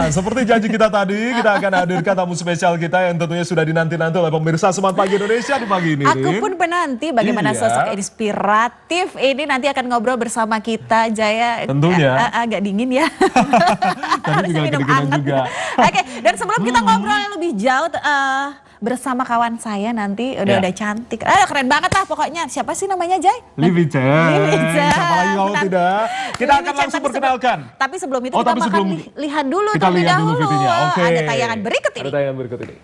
Nah, seperti janji kita tadi, kita akan hadirkan tamu spesial kita yang tentunya sudah dinanti-nanti oleh pemirsa Semangat Pagi Indonesia di pagi ini. Aku pun menanti bagaimana sosok inspiratif ini nanti akan ngobrol bersama kita, Jaya. Tentunya. Agak dingin ya. Tadi tinggal kedinginan juga. Oke, dan sebelum kita ngobrol yang lebih jauh bersama kawan saya nanti udah cantik. Keren banget lah pokoknya. Siapa sih namanya, Jay? Livi Cheng. Siapa lagi kalau tidak? Kita akan langsung perkenalkan. Tapi sebelum itu kita akan lihat dulu terlebih dahulu. Ada tayangan berikut ini. Ada tayangan berikut ini.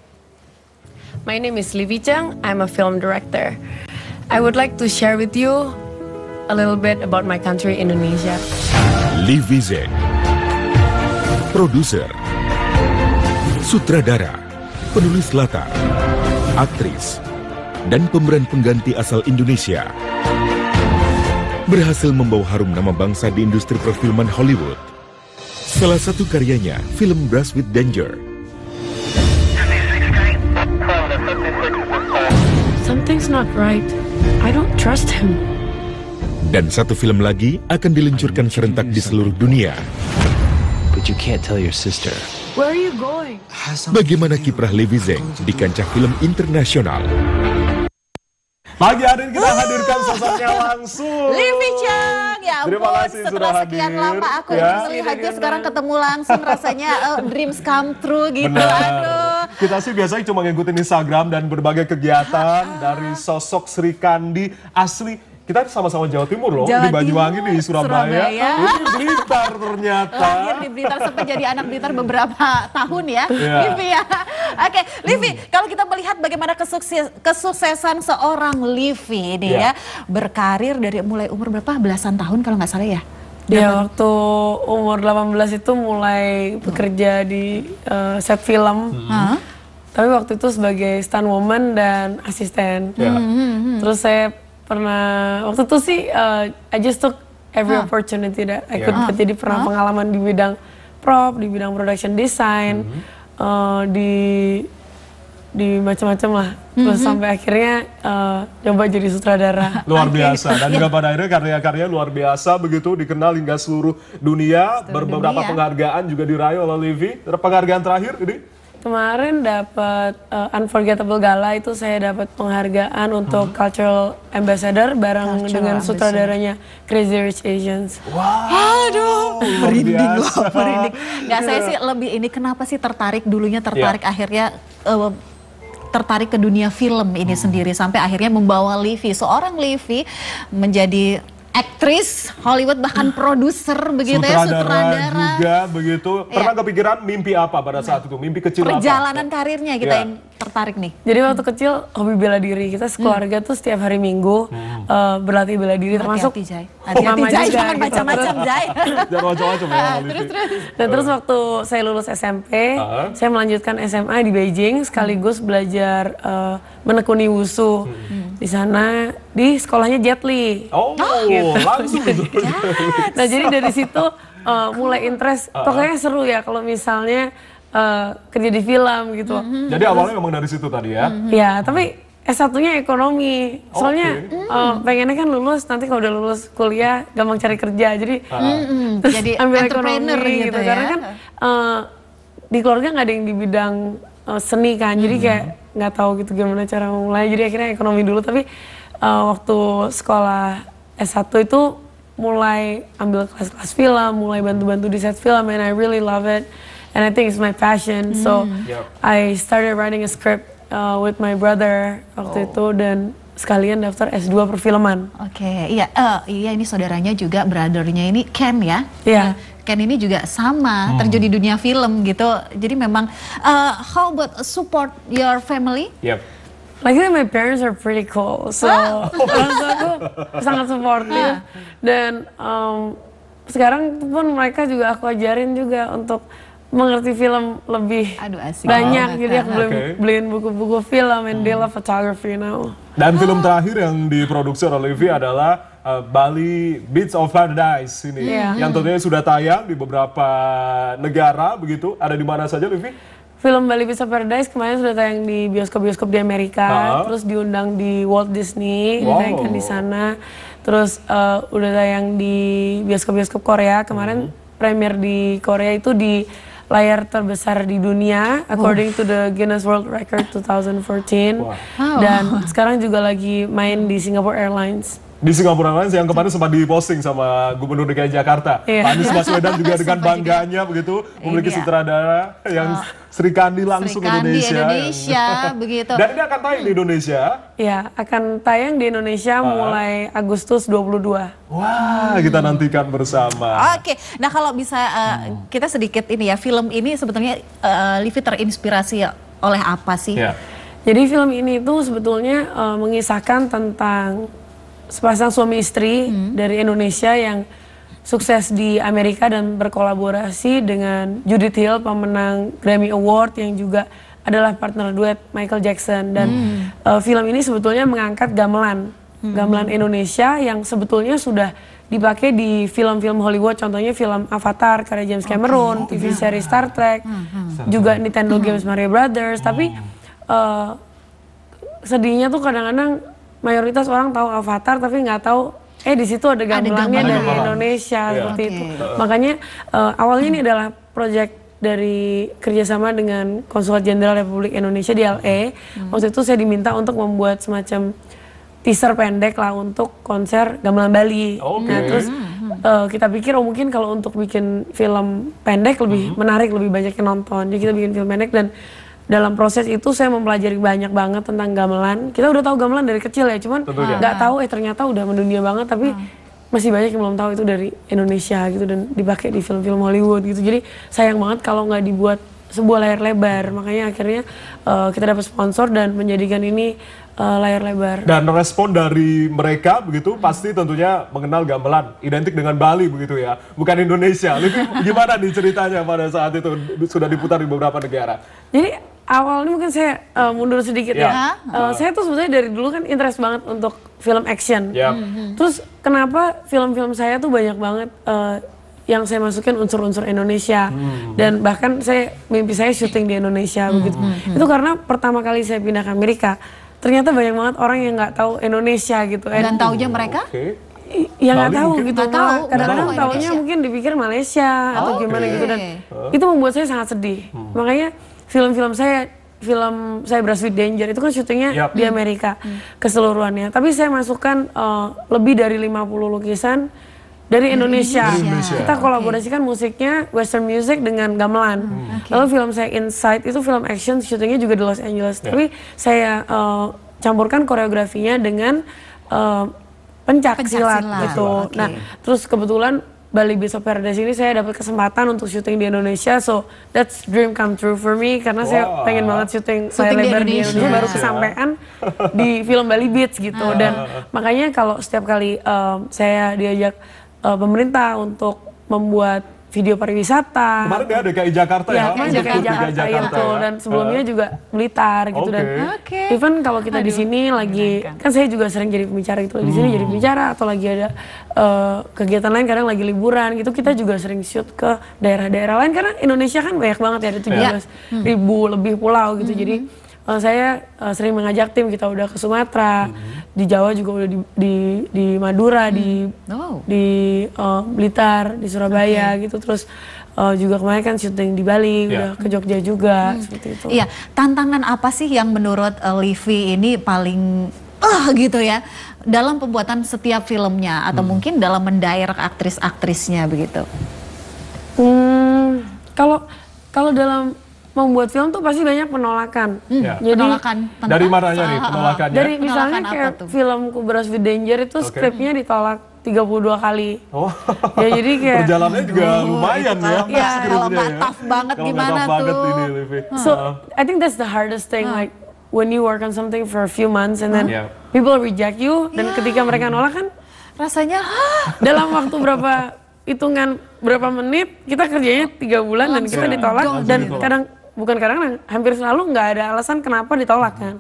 My name is Livi Cheng. I'm a film director. I would like to share with you a little bit about my country, Indonesia. Livi Cheng, produser, sutradara, penulis latar, aktris, dan pemeran pengganti asal Indonesia. Berhasil membawa harum nama bangsa di industri perfilman Hollywood. Salah satu karyanya, film Brush with Danger. Something's not right. I don't trust him. Dan satu film lagi akan diluncurkan serentak di seluruh dunia. But you can't tell your sister. Where are you going? Bagaimana kiprah Livi Cheng di kancah film internasional? Pagi hari ini kita hadirkan sosoknya langsung. Livi Cheng, ya Terima ampun, kasih setelah sudah sekian hadir, lama aku ingin melihatnya sekarang ketemu langsung rasanya dreams come true gitu. Benar. Aduh. Kita sih biasanya cuma ngikutin Instagram dan berbagai kegiatan dari sosok Sri Kandi asli. Kita sama-sama Jawa Timur loh, di Banyuwangi di Surabaya. Ini Blitar ternyata. Lahir di Blitar sampai jadi anak Blitar beberapa tahun ya, Livi ya. Oke, Livi, kalau kita melihat bagaimana kesuksesan seorang Livi ini ya, berkarir dari mulai umur berapa? Belasan tahun kalau nggak salah ya? Ya, waktu umur 18 itu mulai bekerja di set film. Tapi waktu itu sebagai stunt woman dan asisten. Terus saya pernah, waktu itu sih I just took every opportunity that I could get. Jadi pernah pengalaman di bidang prop, di bidang production design, di macam-macam lah. Terus sampai akhirnya coba jadi sutradara. Luar biasa. Dan juga pada akhirnya karya-karya luar biasa begitu dikenal hingga seluruh dunia. Beberapa penghargaan juga diraih oleh Livi. Penghargaan terakhir ini? Kemarin dapat Unforgettable Gala, itu saya dapat penghargaan untuk Cultural Ambassador bareng dengan sutradaranya Crazy Rich Asians. Wow. Aduh, merinding loh, merinding. Nggak, saya sih lebih ini kenapa sih dulunya tertarik akhirnya tertarik ke dunia film ini sendiri sampai akhirnya membawa Livi, seorang Livi menjadi aktris Hollywood bahkan produser begitu ya, sutradara juga begitu. Pernah kepikiran mimpi apa pada saat itu? Mimpi kecil perjalanan karirnya kita yang tertarik nih. Jadi waktu kecil hobi bela diri, kita sekeluarga tuh setiap hari Minggu berlatih bela diri, termasuk hati-hati Jai, jangan macam-macam Jai. Jangan macam-macam ya. Dan terus waktu saya lulus SMP, saya melanjutkan SMA di Beijing sekaligus belajar menekuni wushu. Di sana, di sekolahnya Jet Li. Oh, langsung itu. Nah, jadi dari situ mulai interest. Pokoknya seru ya kalau misalnya kerja di film gitu. Jadi awalnya memang dari situ tadi ya? Ya, tapi S1-nya ekonomi. Soalnya pengennya kan lulus, nanti kalau udah lulus kuliah gampang cari kerja. Jadi ambil ekonomi gitu. Karena kan di keluarga nggak ada yang di bidang seni kan. Jadi kayak nggak tahu gitu gimana cara mulai. Jadi akhirnya ekonomi dulu. Tapi waktu sekolah S1 itu mulai ambil kelas-kelas film, mulai bantu-bantu di set film, and I really love it. And I think it's my passion. So I started writing a script with my brother waktu itu, dan sekalian daftar S2 perfilman. Oke, iya, iya ini saudaranya juga, brothernya ini Ken ya. Iya. Ken ini juga sama terjun di dunia film gitu. Jadi memang how about support your family? Luckily my parents are pretty cool, so orang tua aku sangat supportive. Dan sekarang pun mereka juga aku ajarin juga untuk mengerti film lebih banyak. Jadi aku beliin buku-buku film, and they love photography now. Dan film terakhir yang diproduksi oleh Livi adalah Bali Beach of Paradise ini, yang tentunya sudah tayang di beberapa negara begitu. Ada di mana saja, Livi? Film Bali Beach of Paradise kemarin sudah tayang di bioskop-bioskop di Amerika, terus diundang di Walt Disney, ditayangkan di sana. Terus udah tayang di bioskop-bioskop Korea. Kemarin premier di Korea itu di layar terbesar di dunia according to the Guinness World Record 2014. Dan sekarang juga lagi main di Singapore Airlines. Di Singapura Airlines yang kemarin sempat diposting sama Gubernur DKI Jakarta. Pak Anies Baswedan juga dengan bangganya begitu memiliki sutradara yang Sri Kandi langsung Sri Kandi Indonesia. Begitu. Dan ini akan tayang di Indonesia. Ya, akan tayang di Indonesia mulai Agustus 22. Wah, kita nantikan bersama. Oke, nah kalau bisa kita sedikit ini ya, film ini sebetulnya Livi terinspirasi oleh apa sih? Jadi film ini itu sebetulnya mengisahkan tentang sepasang suami istri dari Indonesia yang sukses di Amerika dan berkolaborasi dengan Judith Hill, pemenang Grammy Award yang juga adalah partner duet Michael Jackson. Dan film ini sebetulnya mengangkat gamelan Indonesia yang sebetulnya sudah dipakai di film-film Hollywood, contohnya film Avatar karya James Cameron, TV series Star Trek, juga Nintendo Games Mario Brothers. Tapi sedihnya tuh kadang-kadang mayoritas orang tahu Avatar tapi nggak tahu di situ ada gamelannya dari Indonesia seperti itu. Makanya awalnya ini adalah proyek dari kerjasama dengan Konsulat Jenderal Republik Indonesia di LA. Waktu itu saya diminta untuk membuat semacam teaser pendek lah untuk konser gamelan Bali. Nah terus kita pikir mungkin kalau untuk bikin film pendek lebih menarik, lebih banyak yang nonton. Jadi kita bikin film pendek dan dalam proses itu saya mempelajari banyak banget tentang gamelan. Kita udah tahu gamelan dari kecil ya, cuman nggak tahu ternyata udah mendunia banget. Tapi masih banyak yang belum tahu itu dari Indonesia gitu dan dipakai di film-film Hollywood gitu. Jadi sayang banget kalau nggak dibuat sebuah layar lebar. Makanya akhirnya kita dapat sponsor dan menjadikan ini layar lebar. Dan respon dari mereka begitu pasti tentunya mengenal gamelan, identik dengan Bali begitu ya, bukan Indonesia. Livi, gimana nih ceritanya pada saat itu sudah diputar di beberapa negara? Jadi awalnya mungkin saya mundur sedikit ya. Saya tuh sebenarnya dari dulu kan interest banget untuk film action. Terus kenapa film-film saya tuh banyak banget yang saya masukin unsur-unsur Indonesia. Dan bahkan mimpi saya syuting di Indonesia begitu. Itu karena pertama kali saya pindah ke Amerika, ternyata banyak banget orang yang nggak tahu Indonesia gitu. Dan taunya mereka? Ya nggak tahu gitu. Kadang-kadang taunya mungkin dipikir Malaysia atau gimana gitu. Dan itu membuat saya sangat sedih. Makanya film saya Brush with Danger itu kan syutingnya di Amerika keseluruhannya. Tapi saya masukkan lebih dari 50 lukisan dari Indonesia. Kita kolaborasikan musiknya Western music dengan gamelan. Lalu film saya Inside itu film action, syutingnya juga di Los Angeles. Tapi saya campurkan koreografinya dengan pencak silat gitu. Nah, terus kebetulan Bali Beats of Paradise ini saya dapat kesempatan untuk syuting di Indonesia, so that's dream come true for me karena saya pengen banget syuting layar lebar di Indonesia, baru kesampaian di film Bali Beats gitu. Dan makanya kalau setiap kali saya diajak pemerintah untuk membuat video pariwisata. Kemarin ya DKI Jakarta ya. DKI Jakarta itu dan sebelumnya juga Blitar gitu dan even kalau kita di sini lagi kan saya juga sering jadi pembicara gitu di sini jadi pembicara atau lagi ada kegiatan lain kadang lagi liburan gitu kita juga sering shoot ke daerah-daerah lain karena Indonesia kan banyak banget ya ada 17.000 lebih pulau gitu jadi saya sering mengajak tim kita udah ke Sumatera, di Jawa juga udah di Madura, di Blitar, di Surabaya gitu. Terus juga kemarin kan syuting di Bali, udah ke Jogja juga seperti itu. Iya, tantangan apa sih yang menurut Livi ini paling gitu ya dalam pembuatan setiap filmnya atau mungkin dalam mendirect aktris-aktrisnya begitu? Kalau dalam membuat film tuh pasti banyak penolakan. Jadi penolakan dari mananya nih penolakannya? Dari misalnya kayak filmku Brush with Danger itu skripnya ditolak 32 kali. Ya jadi kayak perjalanannya juga lumayan ya. Ya kalau nggak tough banget gimana tuh? So I think that's the hardest thing like when you work on something for a few months and then people reject you dan ketika mereka nolak kan rasanya dalam waktu berapa menit kita kerjanya 3 bulan dan kita ditolak dan kadang bukan kadang-kadang, hampir selalu nggak ada alasan kenapa ditolak kan.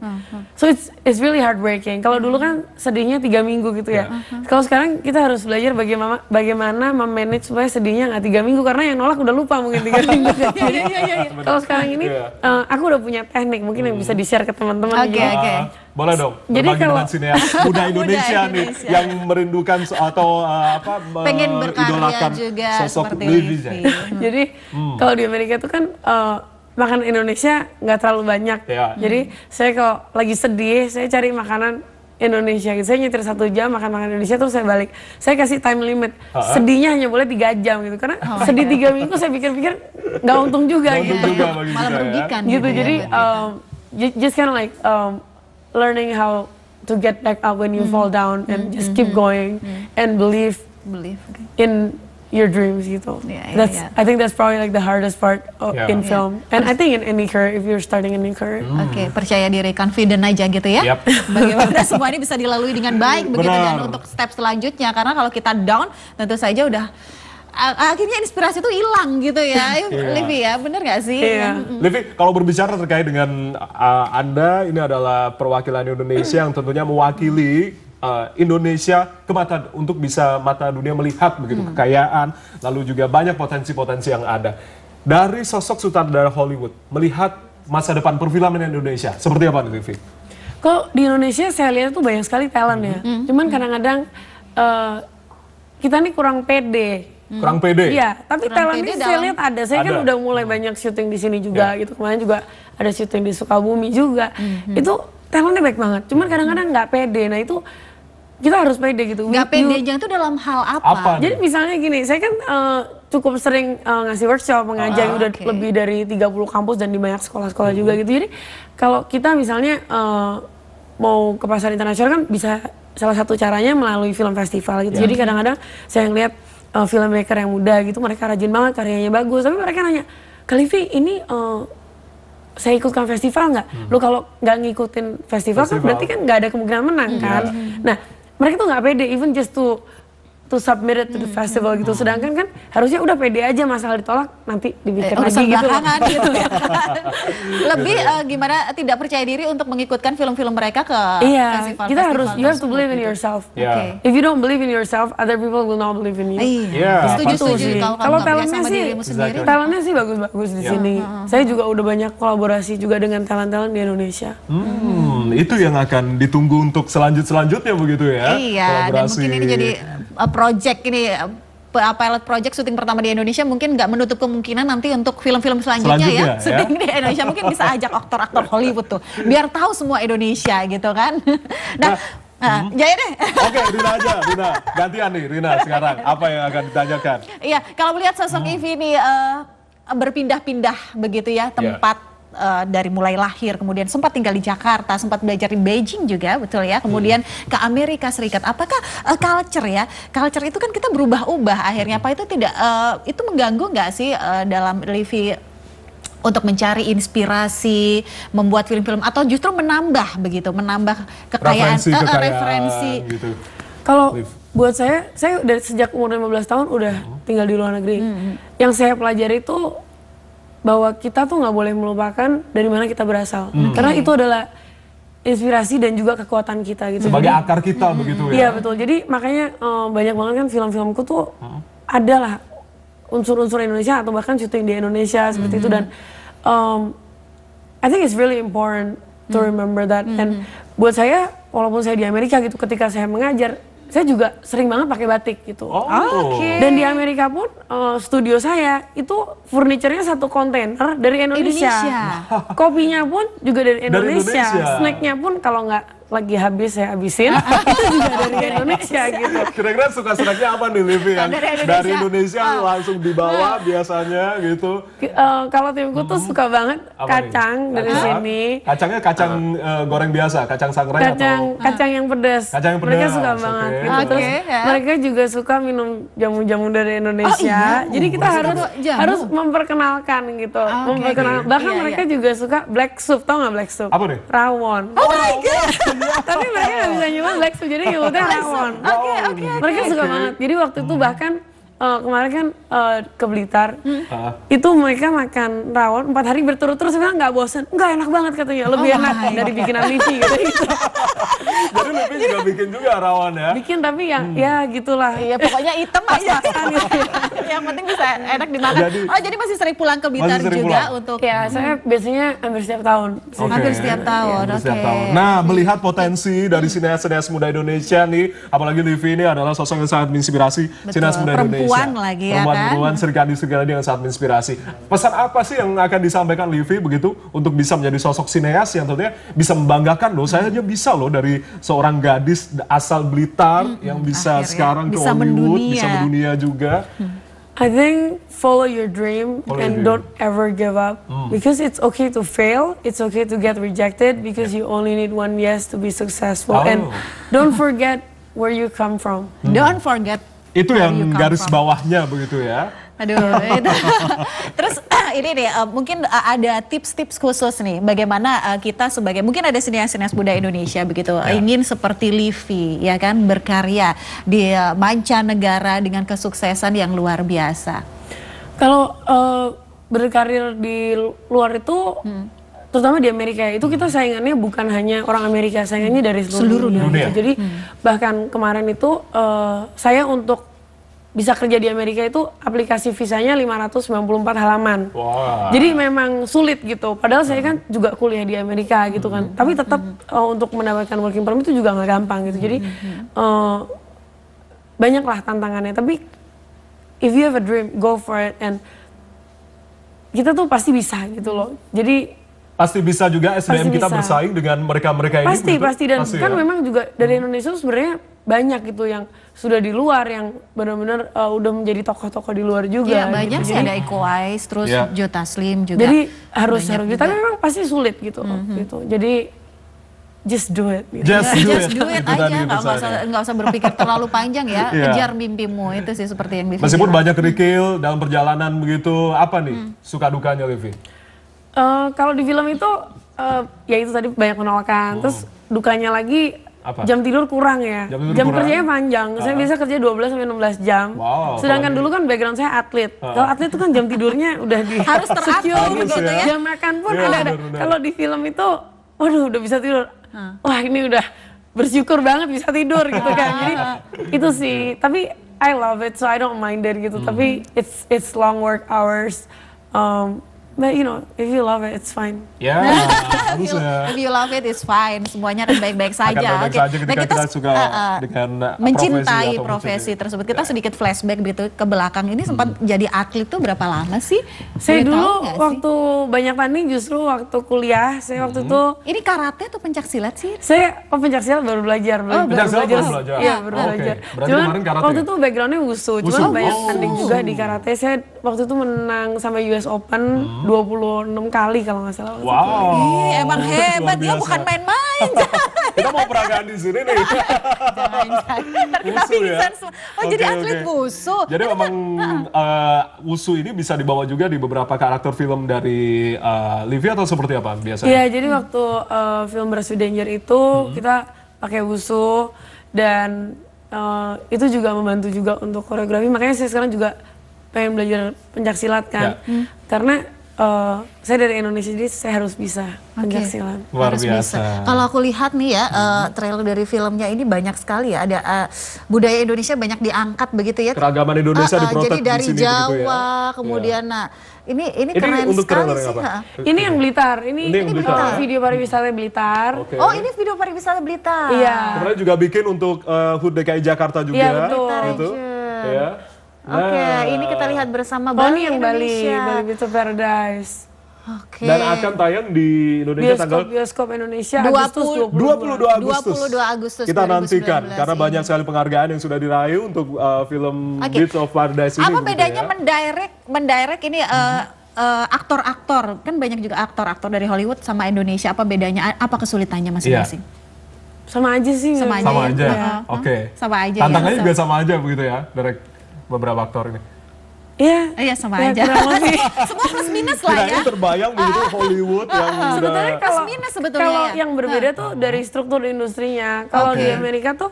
So it's really heartbreaking. Kalau dulu kan sedihnya 3 minggu gitu ya. Kalau sekarang kita harus belajar bagaimana memanage supaya sedihnya nggak 3 minggu, karena yang nolak udah lupa mungkin 3 minggu. Kalau sekarang ini aku udah punya teknik mungkin yang bisa di-share ke teman-teman. Oke. Boleh dong, jadi berbagi dengan sineas muda Indonesia nih yang merindukan atau pengen berkarya idolakan juga sosok seperti Livi. Jadi kalau di Amerika itu kan makanan Indonesia nggak terlalu banyak. Jadi saya kalau lagi sedih, saya cari makanan Indonesia gitu. Saya nyetir 1 jam makan makanan Indonesia, terus saya balik. Saya kasih time limit. Sedihnya hanya boleh 3 jam gitu. Karena sedih 3 minggu saya pikir-pikir nggak untung juga gitu. Malah merugikan gitu. Jadi just kind of like learning how to get back up when you fall down and just keep going and believe in your dreams gitu. I think that's probably like the hardest part in film. And I think in any career, if you're starting a new career. Oke, percaya diri, confident aja gitu ya. Bagaimana semua ini bisa dilalui dengan baik begitu, dan untuk step selanjutnya, karena kalau kita down tentu saja udah akhirnya inspirasi itu hilang gitu ya. Livi ya, bener gak sih? Livi, kalau berbicara terkait dengan Anda, ini adalah perwakilan Indonesia yang tentunya mewakili Indonesia ke mata, untuk bisa mata dunia melihat begitu kekayaan, lalu juga banyak potensi-potensi yang ada. Dari sosok sutradara Hollywood, melihat masa depan perfilman Indonesia, seperti apa nih Livi? Kok di Indonesia saya lihat tuh banyak sekali talent ya. Cuman kadang-kadang kita nih kurang pede. Kurang pede? Iya, tapi talentnya saya lihat ada. Saya kan udah mulai banyak syuting di sini juga gitu. Kemarin juga ada syuting di Sukabumi juga. Itu talentnya baik banget. Cuman kadang-kadang nggak pede. Nah itu kita harus pede gitu. Nggak pedenya itu dalam hal apa? Jadi misalnya gini, saya kan cukup sering ngasih workshop, mengajar udah lebih dari 30 kampus dan di banyak sekolah-sekolah juga gitu. Jadi kalau kita misalnya mau ke pasar internasional kan bisa, salah satu caranya melalui film festival gitu. Jadi kadang-kadang saya ngeliat filmmaker yang muda gitu, mereka rajin banget, karyanya bagus, tapi mereka nanya, Kak Livi, ini saya ikutkan festival nggak? Lu kalau nggak ngikutin festival kan berarti kan nggak ada kemungkinan menang kan? Nah, mereka tuh nggak pede, even just to submit it to the festival gitu. Sedangkan kan harusnya udah pede aja, masalah ditolak nanti dibikin lagi gitu. Gitu ya. Lebih gimana tidak percaya diri untuk mengikutkan film-film mereka ke festival. Kita harus, you have to believe in yourself. If you don't believe in yourself, other people will not believe in you. Setuju. Kalau talentnya sih bagus-bagus di sini. Saya juga udah banyak kolaborasi juga dengan talent-talent di Indonesia. Itu yang akan ditunggu untuk selanjutnya begitu ya. Dan mungkin ini jadi project ini, pilot project syuting pertama di Indonesia, mungkin nggak menutup kemungkinan nanti untuk film-film selanjutnya ya. Syuting di Indonesia mungkin bisa ajak aktor-aktor Hollywood tuh, biar tahu semua Indonesia gitu kan. Jaya deh. Oke, Rina aja, Rina. Gantian nih, Rina sekarang. Apa yang akan ditanyakan? Iya, kalau melihat sosok Ivy nih berpindah-pindah begitu ya tempat. Dari mulai lahir, kemudian sempat tinggal di Jakarta, sempat belajar di Beijing juga, betul ya, kemudian ke Amerika Serikat. Apakah culture itu kan kita berubah-ubah akhirnya, apa itu tidak, itu mengganggu nggak sih dalam Livi untuk mencari inspirasi, membuat film-film, atau justru menambah kekayaan, referensi gitu. Kalau buat saya udah sejak umur 15 tahun udah tinggal di luar negeri. Yang saya pelajari itu bahwa kita tuh nggak boleh melupakan dari mana kita berasal, karena itu adalah inspirasi dan juga kekuatan kita gitu. Sebagai akar kita begitu ya. Iya betul. Jadi makanya banyak banget kan film-filmku tuh adalah unsur-unsur Indonesia atau bahkan syuting di Indonesia seperti itu, dan I think it's really important to remember that. And buat saya, walaupun saya di Amerika gitu, ketika saya mengajar, saya juga sering banget pakai batik gitu. Dan di Amerika pun studio saya itu furniturnya 1 kontainer dari Indonesia. Kopinya pun juga dari Indonesia. Snacknya pun kalau nggak lagi habis saya habisin, itu juga dari Indonesia gitu. Kira-kira suka snacknya apa nih Livi yang dari Indonesia langsung dibawa biasanya gitu? Kalau timku tuh suka banget kacang dari sini. Kacangnya kacang goreng biasa, kacang sangrai atau? Kacang yang pedas. Mereka suka banget gitu. Terus mereka juga suka minum jamu-jamu dari Indonesia. Jadi kita harus memperkenalkan gitu. Bahkan mereka juga suka black soup, tau nggak black soup? Apa nih? Rawon. Oh my god. Tapi mereka nggak bisa nyoba black soup, jadi nyebutnya rawon. Mereka suka banget. Jadi waktu itu bahkan kemarin kan ke Blitar, itu mereka makan rawon 4 hari berturut-turut, sebenarnya nggak bosan, nggak enak banget katanya, lebih enak dari bikinan Livi gitu. Jadi Livi juga bikin juga rawon ya? Bikin tapi yang ya gitulah. Iya pokoknya hitam aja. Yang penting bisa enak dimakan. Jadi masih sering pulang ke Blitar juga untuk. Ya saya biasanya hampir setiap tahun. Hampir setiap tahun. Nah melihat potensi dari sineas-sineas muda Indonesia nih, apalagi Livi ini adalah sosok yang sangat menginspirasi sineas muda Indonesia. Lagi ya kan? Perempuan Serikandi yang sangat menginspirasi. Pesan apa sih yang akan disampaikan Livi begitu untuk bisa menjadi sosok sineas yang tentunya bisa membanggakan loh. Saya aja bisa loh dari seorang gadis asal Blitar yang bisa akhirnya sekarang ke Hollywood, bisa mendunia juga. I think follow your dream and don't ever give up because it's okay to fail, it's okay to get rejected because you only need one yes to be successful and don't forget where you come from. Don't forget. Itu yang garis bawahnya begitu ya. Aduh, itu. Terus ini nih, mungkin ada tips-tips khusus nih, bagaimana kita sebagai, mungkin ada sineas-sineas muda Indonesia begitu, ingin seperti Livi, ya kan, berkarya di mancanegara dengan kesuksesan yang luar biasa. Kalau berkarir di luar itu, terutama di Amerika, itu kita saingannya bukan hanya orang Amerika, saingannya dari seluruh dunia. Jadi bahkan kemarin itu saya untuk bisa kerja di Amerika itu aplikasi visanya 594 halaman. Wow. Jadi memang sulit gitu. Padahal saya kan juga kuliah di Amerika gitu kan. Tapi tetap untuk mendapatkan working permit itu juga nggak gampang gitu. Jadi banyaklah tantangannya. Tapi if you have a dream, go for it. And kita tuh pasti bisa gitu loh. Jadi pasti bisa juga SDM kita bersaing dengan mereka-mereka ini. Pasti dan pasti, kan memang juga dari Indonesia tuh sebenarnya banyak gitu yang sudah di luar yang benar-benar udah menjadi tokoh-tokoh di luar juga. Iya banyak sih, ada Iko Uwais, terus Joe Taslim juga. Jadi harus tapi memang pasti sulit gitu. Gitu. Jadi just do it. Gitu. Just do it aja, nggak usah berpikir terlalu panjang ya. Kejar mimpimu itu sih seperti yang Livi. Meskipun banyak kerikil dalam perjalanan begitu, apa nih suka dukanya Livi? Kalau di film itu ya itu tadi banyak penolakan. Terus dukanya lagi jam tidur kurang ya. Jam kerjanya panjang. Saya bisa kerja 12 sampai 16 jam. Wow, sedangkan dulu kan background saya atlet. Kalau atlet itu kan jam tidurnya udah harus teratur gitu ya. Jam makan pun ada. Kalau di film itu waduh udah bisa tidur. Wah, ini udah bersyukur banget bisa tidur gitu kan. Jadi itu sih. Tapi I love it so I don't mind it gitu. Tapi it's long work hours. But you know, if you love it, it's fine. Ya, if you love it, it's fine. Semuanya akan baik-baik saja. Akan baik-baik saja ketika kita suka dengan mencintai profesi tersebut. Kita sedikit flashback gitu ke belakang. Ini sempat jadi atlet tuh berapa lama sih? Saya dulu waktu banyak tanding justru waktu kuliah. Saya waktu itu. Ini karate atau pencaksilat sih? Saya pencaksilat baru belajar. Pencaksilat baru belajar? Iya, baru belajar. Cuman waktu itu backgroundnya wusu. Cuman banyak tanding juga di karate. Saya waktu itu menang sampai US Open 26 kali kalau nggak salah. Wow. Emang hebat ya, bukan main-main. Kita mau peragaan di sini nih. Wusu ya. Jadi atlet wusu. Jadi memang wusu ini bisa dibawa juga di beberapa karakter film dari Livi atau seperti apa biasanya? Iya, jadi waktu film Brass with Danger itu kita pakai wusu dan itu juga membantu juga untuk koreografi. Makanya saya sekarang juga pengen belajar pencaksilat kan. Karena saya dari Indonesia jadi saya harus bisa pencaksilat. Luar biasa. Kalau aku lihat nih ya trailer dari filmnya ini banyak sekali ya, ada budaya Indonesia banyak diangkat begitu ya. Keragaman Indonesia diprotek jadi dari di sini Jawa kemudian ini keren sekali sih. Ini yang Blitar, ini video pariwisata Blitar. Oh ini video pariwisata Blitar. Iya. Kemudian juga bikin untuk HUT DKI Jakarta juga. Iya betul. Gitu. Ya. Oke, ini kita lihat bersama Bali Indonesia. Bali Beach Paradise. Oke. Dan akan tayang di Indonesia tanggal Bioskop Indonesia 22 Agustus. Kita 2019, nantikan karena banyak sekali penghargaan yang sudah diraih untuk film Beach of Paradise ini. Apa bedanya mendirect ini aktor-aktor? Kan banyak juga aktor-aktor dari Hollywood sama Indonesia. Apa bedanya? Apa kesulitannya masing-masing? Sama aja sih. Sama aja. Oke. Sama aja. Tantangannya juga sama aja begitu ya, direct beberapa aktor ini. Iya sama aja. Semua plus minus lah ya. Ini terbayang begitu Hollywood yang sebetulnya plus minus sebetulnya. Kalau yang berbeda tuh dari struktur industrinya. Kalau di Amerika tuh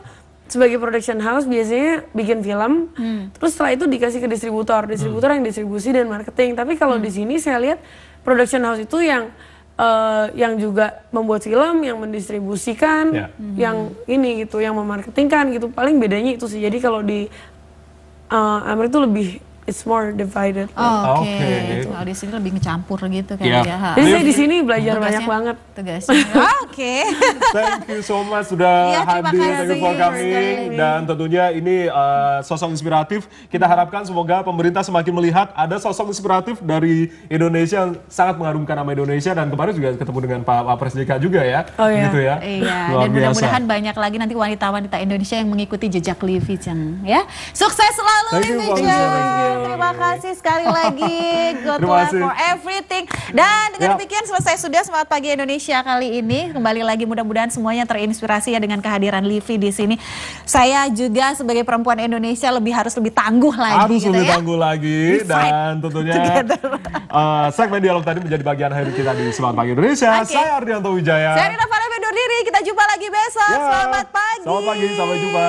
sebagai production house biasanya bikin film, terus setelah itu dikasih ke distributor yang distribusi dan marketing. Tapi kalau di sini saya lihat production house itu yang juga membuat film, yang mendistribusikan, yang ini gitu, yang memarketingkan gitu. Paling bedanya itu sih. Jadi kalau di Amerika itu lebih it's more divided. Oke. Kalau di sini lebih ngecampur gitu kan ya. Jadi saya di sini belajar banyak banget. Tugasnya. Oke. Thank you so much sudah hadir thank you for coming. Dan tentunya ini sosok inspiratif. Kita harapkan semoga pemerintah semakin melihat ada sosok inspiratif dari Indonesia yang sangat mengharumkan nama Indonesia, dan kemarin juga ketemu dengan Pak Wapres JK juga ya. Gitu ya. Iya. Dan mudah-mudahan banyak lagi nanti wanita-wanita Indonesia yang mengikuti jejak Livi Cheng ya. Sukses selalu Livi Cheng. Terima kasih sekali lagi, good luck for everything. Dan dengan demikian selesai sudah Semangat Pagi Indonesia kali ini. Kembali lagi mudah-mudahan semuanya terinspirasi ya dengan kehadiran Livi di sini. Saya juga sebagai perempuan Indonesia harus lebih tangguh lagi. Harus gitu lebih tangguh lagi, dan tentunya segmen dialog tadi menjadi bagian akhir kita di Semangat Pagi Indonesia. Saya Ardianto Wijaya. Saya Nina Farah undur diri. Kita jumpa lagi besok. Selamat pagi. Selamat pagi, sampai jumpa.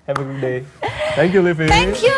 Have a good day. Thank you, Livi. Thank you.